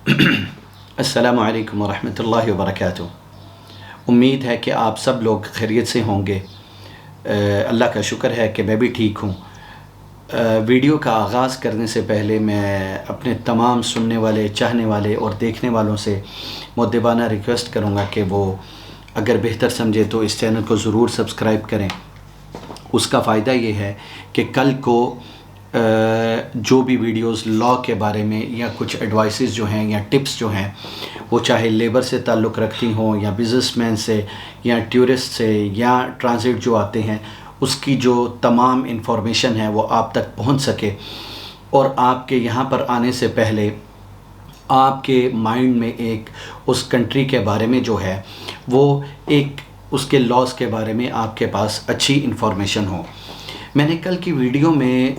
السلام علیکم ورحمۃ اللہ وبرکاتہ۔ امید ہے کہ آپ سب لوگ خیریت سے ہوں گے۔ اللہ کا شکر ہے کہ میں بھی ٹھیک ہوں۔ ویڈیو کا آغاز کرنے سے پہلے میں اپنے تمام سننے والے، چاہنے والے اور دیکھنے والوں سے مؤدبانہ ریکویسٹ کروں گا کہ وہ اگر بہتر سمجھے تو اس چینل کو ضرور سبسکرائب کریں۔ اس کا فائدہ یہ ہے کہ کل کو جو بھی ویڈیوز لاء کے بارے میں یا کچھ ایڈوائسز جو ہیں یا ٹپس جو ہیں، وہ چاہے لیبر سے تعلق رکھتی ہوں یا بزنس مین سے یا ٹورسٹ سے یا ٹرانزٹ جو آتے ہیں، اس کی جو تمام انفارمیشن ہے وہ آپ تک پہنچ سکے، اور آپ کے یہاں پر آنے سے پہلے آپ کے مائنڈ میں ایک اس کنٹری کے بارے میں جو ہے وہ ایک اس کے لاز کے بارے میں آپ کے پاس اچھی انفارمیشن ہو۔ میں نے کل کی ویڈیو میں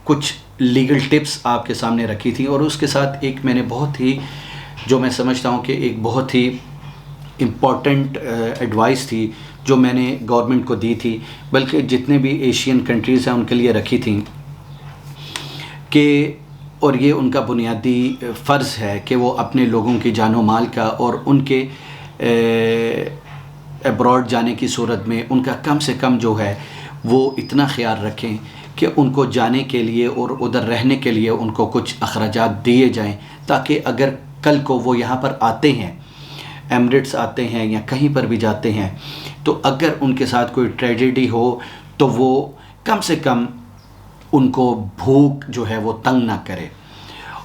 کچھ لیگل ٹپس آپ کے سامنے رکھی تھی، اور اس کے ساتھ ایک میں نے بہت ہی جو میں سمجھتا ہوں کہ ایک بہت ہی امپورٹنٹ ایڈوائس تھی جو میں نے گورنمنٹ کو دی تھی، بلکہ جتنے بھی ایشین کنٹریز ہیں ان کے لیے رکھی تھیں کہ، اور یہ ان کا بنیادی فرض ہے کہ وہ اپنے لوگوں کی جان و مال کا اور ان کے ابراڈ جانے کی صورت میں ان کا کم سے کم جو ہے وہ اتنا خیال رکھیں کہ ان کو جانے کے لیے اور ادھر رہنے کے لیے ان کو کچھ اخراجات دیے جائیں، تاکہ اگر کل کو وہ یہاں پر آتے ہیں، ایمریٹس آتے ہیں یا کہیں پر بھی جاتے ہیں، تو اگر ان کے ساتھ کوئی ٹریجڈی ہو تو وہ کم سے کم ان کو بھوک جو ہے وہ تنگ نہ کرے۔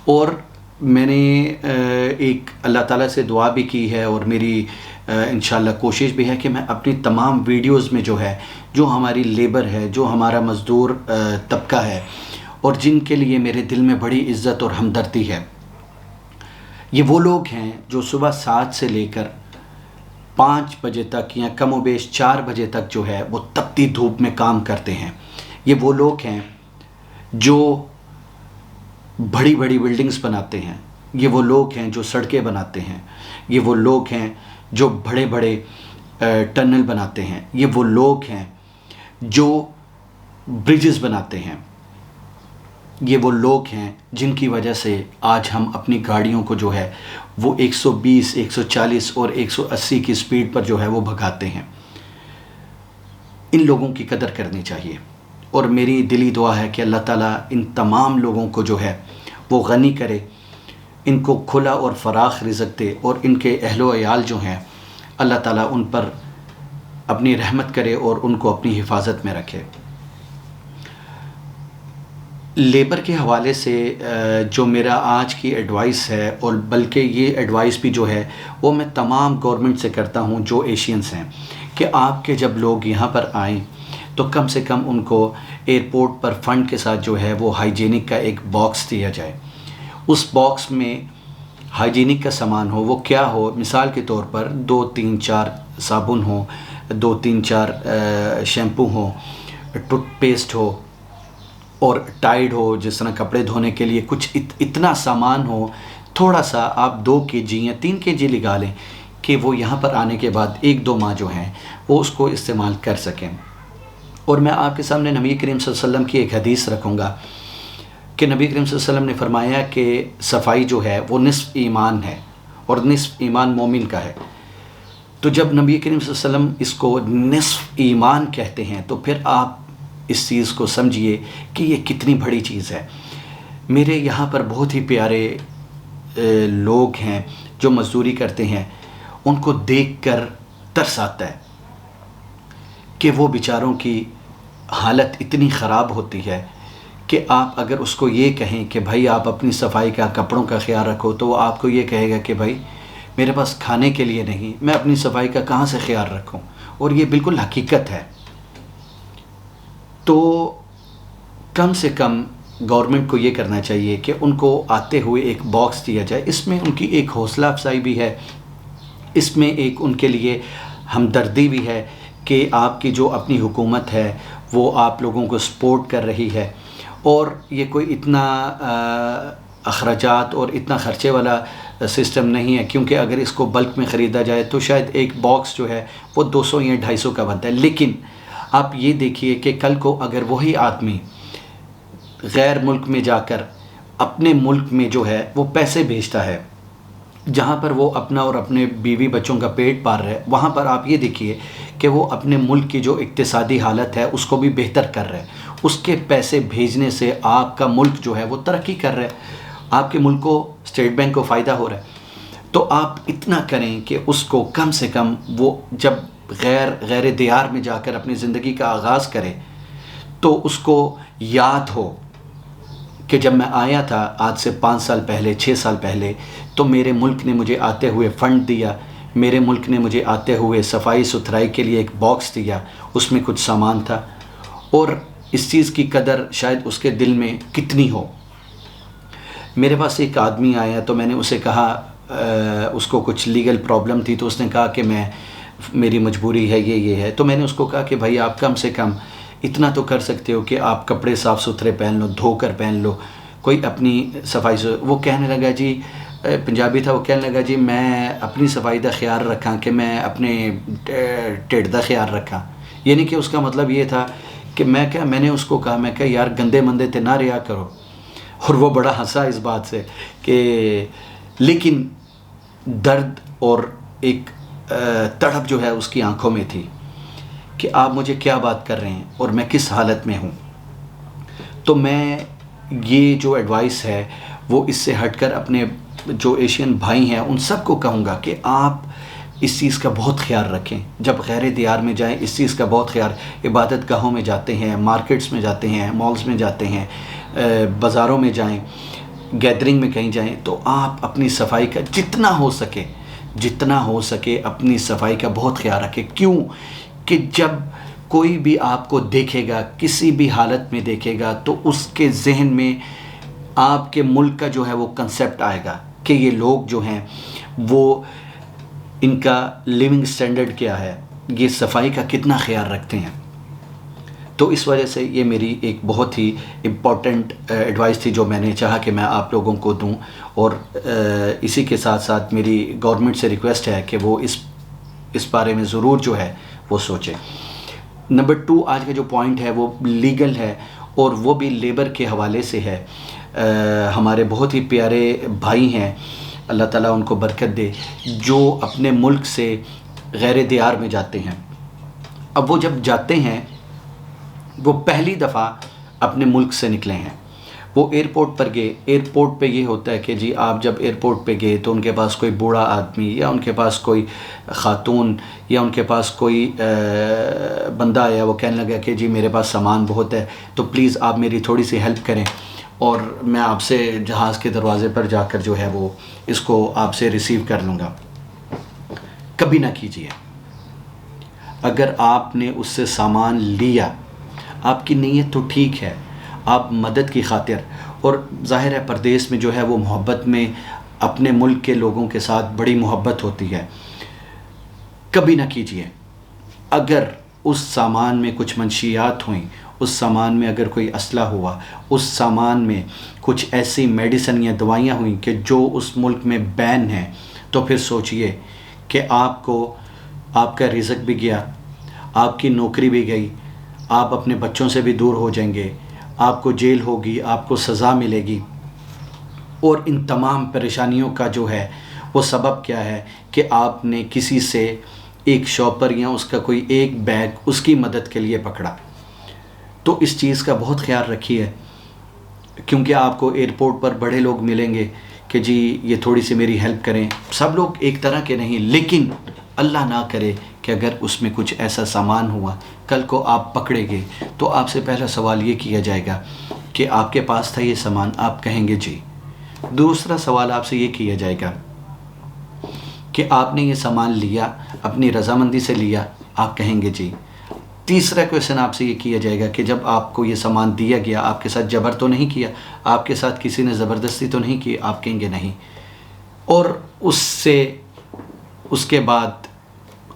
اور میں نے ایک اللہ تعالیٰ سے دعا بھی کی ہے، اور میری انشاءاللہ کوشش بھی ہے کہ میں اپنی تمام ویڈیوز میں جو ہے، جو ہماری لیبر ہے، جو ہمارا مزدور طبقہ ہے، اور جن کے لیے میرے دل میں بڑی عزت اور ہمدردی ہے، یہ وہ لوگ ہیں جو صبح 7 سے لے کر 5 بجے تک یا کم و بیش 4 بجے تک جو ہے وہ تپتی دھوپ میں کام کرتے ہیں۔ یہ وہ لوگ ہیں جو بڑی بڑی بلڈنگز بناتے ہیں، یہ وہ لوگ ہیں جو سڑکیں بناتے ہیں، یہ وہ لوگ ہیں جو بڑے بڑے ٹنل بناتے ہیں، یہ وہ لوگ ہیں جو برجز بناتے ہیں، یہ وہ لوگ ہیں جن کی وجہ سے آج ہم اپنی گاڑیوں کو جو ہے وہ 120، 140 اور 180 کی سپیڈ پر جو ہے وہ بھگاتے ہیں۔ ان لوگوں کی قدر کرنی چاہیے، اور میری دلی دعا ہے کہ اللہ تعالیٰ ان تمام لوگوں کو جو ہے وہ غنی کرے، ان کو کھلا اور فراخ رزق دے، اور ان کے اہل و عیال جو ہیں اللہ تعالیٰ ان پر اپنی رحمت کرے اور ان کو اپنی حفاظت میں رکھے۔ لیبر کے حوالے سے جو میرا آج کی ایڈوائس ہے، اور بلکہ یہ ایڈوائس بھی جو ہے وہ میں تمام گورنمنٹ سے کرتا ہوں جو ایشینز ہیں، کہ آپ کے جب لوگ یہاں پر آئیں تو کم سے کم ان کو ایئرپورٹ پر فنڈ کے ساتھ جو ہے وہ ہائیجینک کا ایک باکس دیا جائے۔ اس باکس میں ہائیجینک کا سامان ہو، وہ کیا ہو، مثال کے طور پر 2، 3، 4 صابن ہو، 2، 3، 4 شیمپو ہو، ٹوتھ پیسٹ ہو، اور ٹائڈ ہو جس طرح کپڑے دھونے کے لیے، کچھ اتنا سامان ہو، تھوڑا سا آپ 2 kg یا 3 kg لگا لیں کہ وہ یہاں پر آنے کے بعد 1-2 ماہ جو ہیں وہ اس کو استعمال کر سکیں۔ اور میں آپ کے سامنے نبی کریم صلی اللہ علیہ وسلم کی ایک حدیث رکھوں گا کہ نبی کریم صلی اللہ علیہ وسلم نے فرمایا کہ صفائی جو ہے وہ نصف ایمان ہے، اور نصف ایمان مومن کا ہے۔ تو جب نبی کریم صلی اللہ علیہ وسلم اس کو نصف ایمان کہتے ہیں تو پھر آپ اس چیز کو سمجھیے کہ یہ کتنی بڑی چیز ہے۔ میرے یہاں پر بہت ہی پیارے لوگ ہیں جو مزدوری کرتے ہیں، ان کو دیکھ کر ترس آتا ہے کہ وہ بیچاروں کی حالت اتنی خراب ہوتی ہے کہ آپ اگر اس کو یہ کہیں کہ بھائی آپ اپنی صفائی کا، کپڑوں کا خیال رکھو، تو وہ آپ کو یہ کہے گا کہ بھائی میرے پاس کھانے کے لیے نہیں، میں اپنی صفائی کا کہاں سے خیال رکھوں، اور یہ بالکل حقیقت ہے۔ تو کم سے کم گورنمنٹ کو یہ کرنا چاہیے کہ ان کو آتے ہوئے ایک باکس دیا جائے، اس میں ان کی ایک حوصلہ افزائی بھی ہے، اس میں ایک ان کے لیے ہمدردی بھی ہے کہ آپ کی جو اپنی حکومت ہے وہ آپ لوگوں کو سپورٹ کر رہی ہے، اور یہ کوئی اتنا اخراجات اور اتنا خرچے والا سسٹم نہیں ہے، کیونکہ اگر اس کو بلک میں خریدا جائے تو شاید ایک باکس جو ہے وہ 200 یا 250 کا بنتا ہے۔ لیکن آپ یہ دیکھیے کہ کل کو اگر وہی آدمی غیر ملک میں جا کر اپنے ملک میں جو ہے وہ پیسے بھیجتا ہے، جہاں پر وہ اپنا اور اپنے بیوی بچوں کا پیٹ پال رہا ہے، وہاں پر آپ یہ دیکھیے کہ وہ اپنے ملک کی جو اقتصادی حالت ہے اس کو بھی بہتر کر رہا ہے۔ اس کے پیسے بھیجنے سے آپ کا ملک جو ہے وہ ترقی کر رہا ہے، آپ کے ملک کو، اسٹیٹ بینک کو فائدہ ہو رہا ہے۔ تو آپ اتنا کریں کہ اس کو کم سے کم وہ جب غیر دیار میں جا کر اپنی زندگی کا آغاز کرے تو اس کو یاد ہو کہ جب میں آیا تھا آج سے 5 سال پہلے، 6 سال پہلے، تو میرے ملک نے مجھے آتے ہوئے فنڈ دیا، میرے ملک نے مجھے آتے ہوئے صفائی ستھرائی کے لیے ایک باکس دیا، اس میں کچھ سامان تھا، اور اس چیز کی قدر شاید اس کے دل میں کتنی ہو۔ میرے پاس ایک آدمی آیا تو میں نے اسے کہا، اس کو کچھ لیگل پرابلم تھی، تو اس نے کہا کہ میری مجبوری ہے، یہ ہے۔ تو میں نے اس کو کہا کہ بھائی آپ کم سے کم اتنا تو کر سکتے ہو کہ آپ کپڑے صاف ستھرے پہن لو، دھو کر پہن لو، کوئی اپنی صفائی سے۔ وہ کہنے لگا جی، پنجابی تھا، وہ کہنے لگا جی میں اپنی صفائی دا خیال رکھاں کہ میں اپنے ٹھڈ دا خیال رکھاں۔ یعنی کہ اس کا مطلب یہ تھا کہ میں نے اس کو کہا، میں کہا یار گندے مندے تے نہ رہا کرو، اور وہ بڑا ہنسا اس بات سے کہ لیکن درد اور ایک تڑپ جو ہے اس کی آنکھوں میں تھی کہ آپ مجھے کیا بات کر رہے ہیں اور میں کس حالت میں ہوں۔ تو میں یہ جو ایڈوائس ہے وہ اس سے ہٹ کر اپنے جو ایشین بھائی ہیں ان سب کو کہوں گا کہ آپ اس چیز کا بہت خیال رکھیں، جب غیر دیار میں جائیں اس چیز کا بہت خیال، عبادت گاہوں میں جاتے ہیں، مارکیٹس میں جاتے ہیں، مالز میں جاتے ہیں، بازاروں میں جائیں، گیدرنگ میں کہیں جائیں، تو آپ اپنی صفائی کا جتنا ہو سکے اپنی صفائی کا بہت خیال رکھیں۔ کیوں کہ جب کوئی بھی آپ کو دیکھے گا، کسی بھی حالت میں دیکھے گا، تو اس کے ذہن میں آپ کے ملک کا جو ہے وہ کنسیپٹ آئے گا کہ یہ لوگ جو ہیں وہ ان کا لیونگ سٹینڈرڈ کیا ہے، یہ صفائی کا کتنا خیال رکھتے ہیں۔ تو اس وجہ سے یہ میری ایک بہت ہی امپورٹنٹ ایڈوائس تھی جو میں نے چاہا کہ میں آپ لوگوں کو دوں، اور اسی کے ساتھ ساتھ میری گورنمنٹ سے ریکویسٹ ہے کہ وہ اس بارے میں ضرور جو ہے وہ سوچے۔ نمبر 2، آج کا جو پوائنٹ ہے وہ لیگل ہے، اور وہ بھی لیبر کے حوالے سے ہے۔ ہمارے بہت ہی پیارے بھائی ہیں، اللہ تعالیٰ ان کو برکت دے، جو اپنے ملک سے غیر دیار میں جاتے ہیں۔ اب وہ جب جاتے ہیں، وہ پہلی دفعہ اپنے ملک سے نکلے ہیں، وہ ایئرپورٹ پر گئے۔ ایئرپورٹ پہ یہ ہوتا ہے کہ جی آپ جب ایئرپورٹ پہ گئے تو ان کے پاس کوئی بوڑھا آدمی، یا ان کے پاس کوئی خاتون، یا ان کے پاس کوئی بندہ آیا، وہ کہنے لگا کہ جی میرے پاس سامان بہت ہے، تو پلیز آپ میری تھوڑی سی ہیلپ کریں، اور میں آپ سے جہاز کے دروازے پر جا کر جو ہے وہ اس کو آپ سے ریسیو کر لوں گا۔ کبھی نہ کیجیے۔ اگر آپ نے اس سے سامان لیا، آپ کی نیت تو ٹھیک ہے، آپ مدد کی خاطر، اور ظاہر ہے پردیس میں جو ہے وہ محبت میں اپنے ملک کے لوگوں کے ساتھ بڑی محبت ہوتی ہے، کبھی نہ کیجیے۔ اگر اس سامان میں کچھ منشیات ہوئیں، اس سامان میں اگر کوئی اسلحہ ہوا، اس سامان میں کچھ ایسی میڈیسن یا دوائیاں ہوئیں کہ جو اس ملک میں بین ہیں، تو پھر سوچئے کہ آپ کا رزق بھی گیا، آپ کی نوکری بھی گئی، آپ اپنے بچوں سے بھی دور ہو جائیں گے، آپ کو جیل ہوگی، آپ کو سزا ملے گی، اور ان تمام پریشانیوں کا جو ہے وہ سبب کیا ہے کہ آپ نے کسی سے ایک شاپر یا اس کا کوئی ایک بیگ اس کی مدد کے لیے پکڑا۔ تو اس چیز کا بہت خیال رکھیے، کیونکہ آپ کو ایئرپورٹ پر بڑے لوگ ملیں گے کہ جی یہ تھوڑی سی میری ہیلپ کریں، سب لوگ ایک طرح کے نہیں، لیکن اللہ نہ کرے کہ اگر اس میں کچھ ایسا سامان ہوا، کل کو آپ پکڑے گئے، تو آپ سے پہلا سوال یہ کیا جائے گا کہ آپ کے پاس تھا یہ سامان، آپ کہیں گے جی۔ دوسرا سوال آپ سے یہ کیا جائے گا کہ آپ نے یہ سامان لیا، اپنی رضامندی سے لیا، آپ کہیں گے جی۔ تیسرا کویشچن آپ سے یہ کیا جائے گا کہ جب آپ کو یہ سامان دیا گیا، آپ کے ساتھ جبر تو نہیں کیا، آپ کے ساتھ کسی نے زبردستی تو نہیں کی، آپ کہیں گے نہیں۔ اور اس کے بعد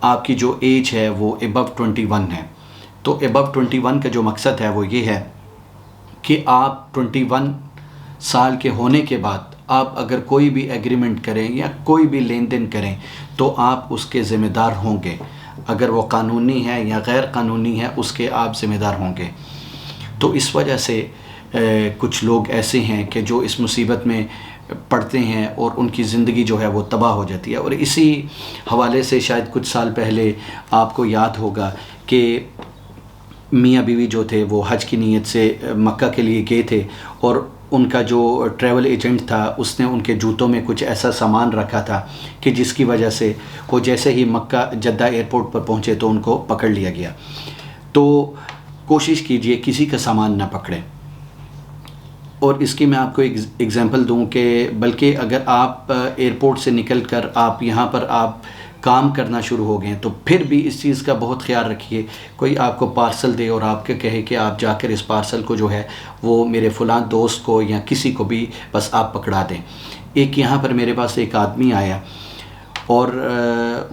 آپ کی جو ایج ہے وہ ابو 21 ہے، تو ابو 21 کا جو مقصد ہے وہ یہ ہے کہ آپ 21 سال کے ہونے کے بعد آپ اگر کوئی بھی ایگریمنٹ کریں یا کوئی بھی لین دین کریں تو آپ اس کے ذمہ دار ہوں گے، اگر وہ قانونی ہے یا غیر قانونی ہے اس کے آپ ذمہ دار ہوں گے۔ تو اس وجہ سے کچھ لوگ ایسے ہیں کہ جو اس مصیبت میں پڑتے ہیں اور ان کی زندگی جو ہے وہ تباہ ہو جاتی ہے۔ اور اسی حوالے سے شاید کچھ سال پہلے آپ کو یاد ہوگا کہ میاں بیوی جو تھے وہ حج کی نیت سے مکہ کے لیے گئے تھے، اور ان کا جو ٹریول ایجنٹ تھا اس نے ان کے جوتوں میں کچھ ایسا سامان رکھا تھا کہ جس کی وجہ سے وہ جیسے ہی مکہ جدہ ایئرپورٹ پر پہنچے تو ان کو پکڑ لیا گیا۔ تو کوشش کیجئے کسی کا سامان نہ پکڑیں۔ اور اس کی میں آپ کو ایک ایگزامپل دوں کہ بلکہ اگر آپ ایئرپورٹ سے نکل کر آپ یہاں پر آپ کام کرنا شروع ہو گئے تو پھر بھی اس چیز کا بہت خیال رکھیے، کوئی آپ کو پارسل دے اور آپ کے کہے کہ آپ جا کر اس پارسل کو جو ہے وہ میرے فلاں دوست کو یا کسی کو بھی بس آپ پکڑا دیں۔ ایک یہاں پر میرے پاس ایک آدمی آیا اور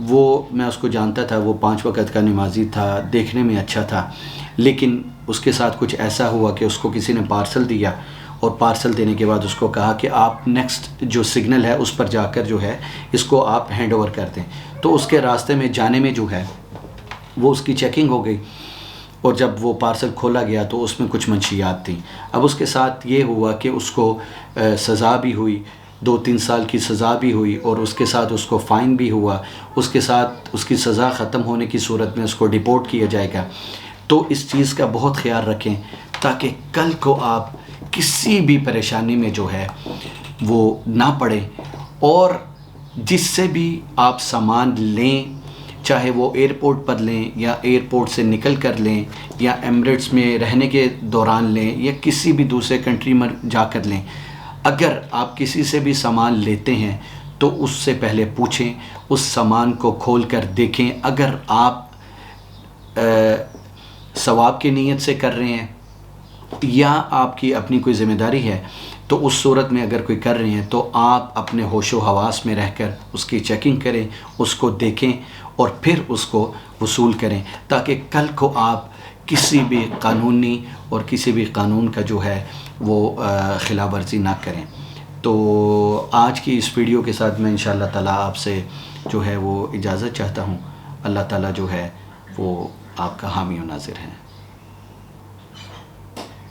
وہ میں اس کو جانتا تھا، وہ 5 وقت کا نمازی تھا، دیکھنے میں اچھا تھا، لیکن اس کے ساتھ کچھ ایسا ہوا کہ اس کو کسی نے پارسل دیا، اور پارسل دینے کے بعد اس کو کہا کہ آپ نیکسٹ جو سگنل ہے اس پر جا کر جو ہے اس کو آپ ہینڈ اوور کر دیں۔ تو اس کے راستے میں جانے میں جو ہے وہ اس کی چیکنگ ہو گئی، اور جب وہ پارسل کھولا گیا تو اس میں کچھ منشیات تھیں۔ اب اس کے ساتھ یہ ہوا کہ اس کو سزا بھی ہوئی، 2-3 سال کی سزا بھی ہوئی، اور اس کے ساتھ اس کو فائن بھی ہوا، اس کے ساتھ اس کی سزا ختم ہونے کی صورت میں اس کو ڈیپورٹ کیا جائے گا۔ تو اس چیز کا بہت خیال رکھیں تاکہ کل کو آپ کسی بھی پریشانی میں جو ہے وہ نہ پڑیں، اور جس سے بھی آپ سامان لیں، چاہے وہ ایئرپورٹ پر لیں یا ایئرپورٹ سے نکل کر لیں یا ایمریٹس میں رہنے کے دوران لیں یا کسی بھی دوسرے کنٹری میں جا کر لیں، اگر آپ کسی سے بھی سامان لیتے ہیں تو اس سے پہلے پوچھیں، اس سامان کو کھول کر دیکھیں۔ اگر آپ ثواب کی نیت سے کر رہے ہیں یا آپ کی اپنی کوئی ذمہ داری ہے، تو اس صورت میں اگر کوئی کر رہے ہیں تو آپ اپنے ہوش و حواس میں رہ کر اس کی چیکنگ کریں، اس کو دیکھیں اور پھر اس کو وصول کریں، تاکہ کل کو آپ کسی بھی قانونی اور کسی بھی قانون کا جو ہے وہ خلاف ورزی نہ کریں۔ تو آج کی اس ویڈیو کے ساتھ میں انشاءاللہ تعالیٰ آپ سے جو ہے وہ اجازت چاہتا ہوں۔ اللہ تعالیٰ جو ہے وہ آپ کا حامی و ناصر ہے۔